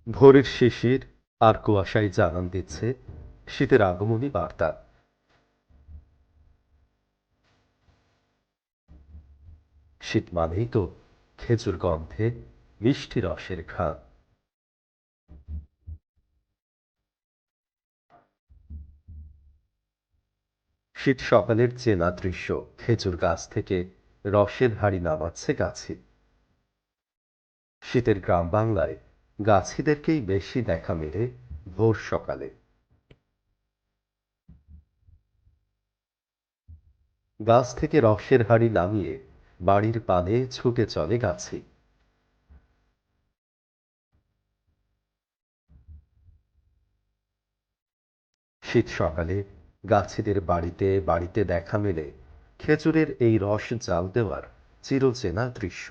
ভোরের শিশির আর কুয়াশায় জানান দিচ্ছে শীতের আগমনী বার্তা। শীত মানেই তো খেজুর গন্ধে মিষ্টি রসের ঘ্রাণ। শীত সকালের চেনা দৃশ্য, খেজুর গাছ থেকে রসের হাড়ি নামাচ্ছে গাছি। শীতের গ্রাম বাংলায় গাছিদেরকেই বেশি দেখা মেলে ভোর সকালে। গাছ থেকে রসের হাড়ি নামিয়ে বাড়ির পানে ছুটে চলে গাছি। শীত সকালে গাছিদের বাড়িতে বাড়িতে দেখা মেলে খেজুরের এই রস জাল দেওয়ার চিরচেনা দৃশ্য।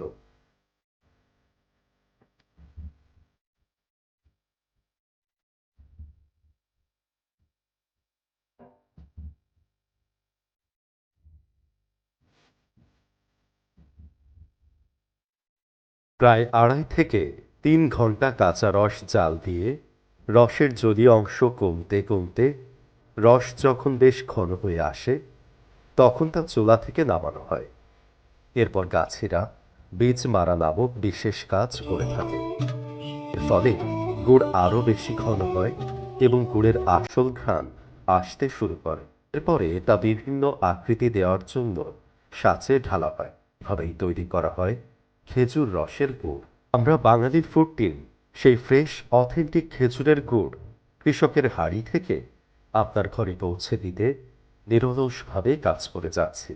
প্রায় 2.5 থেকে 3 ঘন্টা কাঁচা রস জাল দিয়ে রসের জলীয় অংশ কমতে কমতে রস যখন বেশ ঘন হয়ে আসে, তখন তা চুলা থেকে নামানো হয়। এরপর গাছিরা বীজ মারা নামক বিশেষ কাজ করে থাকে। এর ফলে গুড় আরো বেশি ঘন হয় এবং গুড়ের আসল ঘ্রাণ আসতে শুরু করে। এরপরে তা বিভিন্ন আকৃতি দেওয়ার জন্য সাঁচে ঢালা হয়। এভাবেই তৈরি করা হয় খেজুর রসের গুড়। আমরা বাঙালির ফুড টিম সেই ফ্রেশ অথেন্টিক খেজুরের গুড় কৃষকের হাড়ি থেকে আপনার ঘরে পৌঁছে দিতে নিরলসভাবে কাজ করে যাচ্ছে।